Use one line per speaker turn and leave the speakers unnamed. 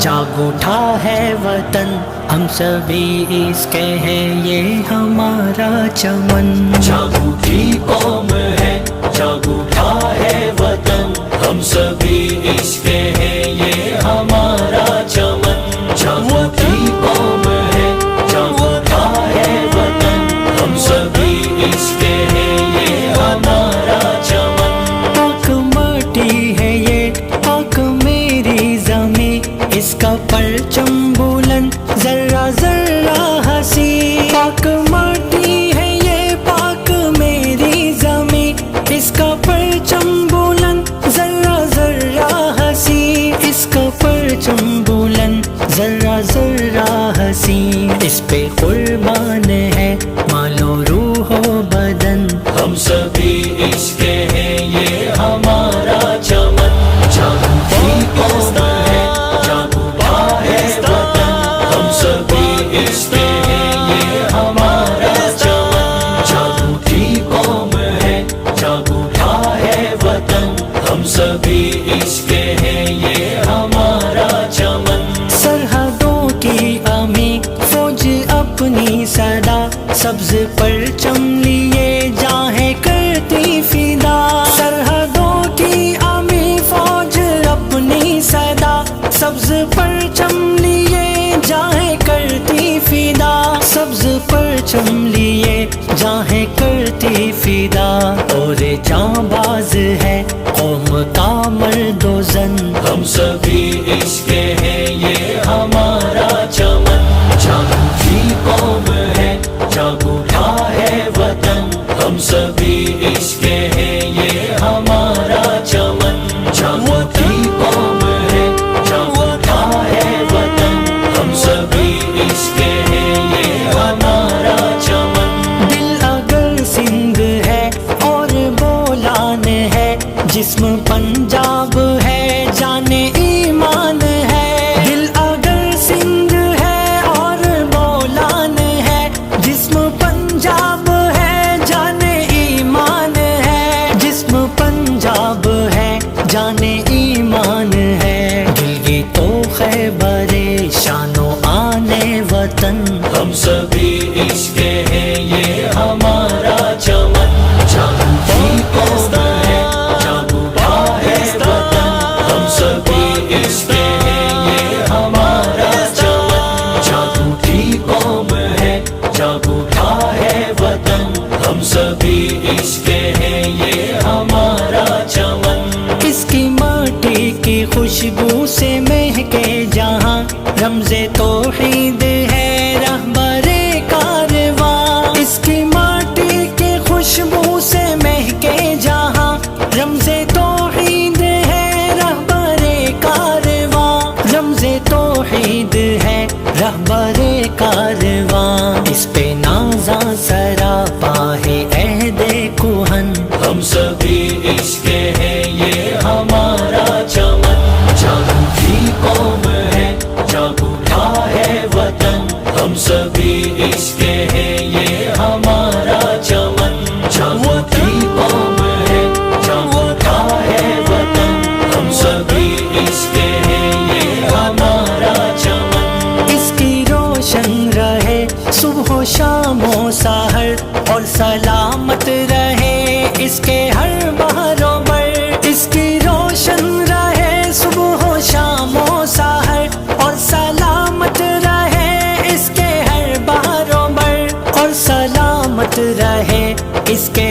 جاگ اٹھا ہے وطن ہم سبھی اس کے ہیں یہ ہمارا چمن.
جاگ اٹھی قوم ہے جاگ اٹھا ہے وطن ہم سبھی اس کے ہیں یہ ہمارا چمن. جاگ اٹھی قوم ہے جاگ اٹھا ہے وطن ہم سبھی اس کے ہیں یہ ہمارا چمن.
پاک مٹی ہے یہ پاک میری زمین اس کا پرچم بلند ذرہ ذرہ ہنسی. پاک مٹی ہے یہ پاک میری زمین اس کا پرچم بلند ذرہ ذرہ ہنسی. اس کا پرچم بلند ذرہ ذرہ ہنسی. اس پہ قربان ہے مال و روح و بدن
ہم سبھی اس کے ہیں یہ ہمارا چمن. جاگ اٹھی قوم ہے جاگ اٹھا ہے وطن ہم سبھی اس کے ہیں یہ ہمارا چمن. جاگ اٹھی قوم ہے جاگ اٹھا ہے وطن ہم سبھی اس کے ہیں یہ ہمارا چمن.
سرحدوں کی امی فوج اپنی صدا سبز پرچم لیے جاہیں کرتی فدا. سرحدوں کی امی فوج اپنی صدا سبز پرچم لیے جاہیں کرتی فدا. سبز پرچم لیے جاہیں کرتی فدا. اور جاں باز ہے قوم کا مرد و زن
ہم سبھی اس کے ہیں یہ ہمارا چمن. جاگ اٹھی قوم ہے جاگ اٹھا ہے وطن ہم سبھی اس کے ہیں یہ ہمارا چمن. جاگ اٹھی قوم ہے جاگ اٹھا ہے وطن ہم سبھی اس کے ہیں یہ ہمارا چمن.
دل اگر سندھ ہے اور بولان ہے جسم پنجاب ہے جان ایمان ہے. دل اگر سندھ ہے اور بولان ہے جسم پنجاب ہے جان ایمان ہے. جسم پنجاب ہے جان ایمان ہے. دل تو خیبر شان و آن وطن
ہم سبھی اس کے ہیں یہ ہمارا چمن. جاگ اٹھی قوم ہے جاگ اٹھا ہے وطن ہم سبھی اس کے ہیں یہ ہمارا چمن. جاگ اٹھی قوم ہے جاگ اٹھا ہے وطن ہم سبھی اس کے ہیں یہ ہمارا چمن.
اس کی مٹی کی خوشبو سے مہکے جہاں رمز توحید ہے رہبر کارواں. اس کی مٹی کی خوشبو سے مہکے جہاں رمز توحید ہے رہبر کارواں. رمز توحید ہے رہبر کارواں. اس پہ نازاں سراپا ہے عہد کہن
ہم سبھی اس کے ہیں یہ ہمارا چمن. جاگ اٹھی قوم ہے جاگ اٹھا ہے وطن ہم سبھی اس کے ہیں یہ ہمارا چمن. جاگ اٹھی قوم ہے جاگ اٹھا ہے وطن ہم سبھی اس کے ہیں یہ ہمارا چمن.
اس کی روشن رہے صبح و شام و سحر اور سلامت رہے اس کے ہر بہر و بر. اس کی روشن رہے صبح و شام و سحر اور سلامت رہے اس کے ہر بہر و بر. اور سلامت رہے اس کے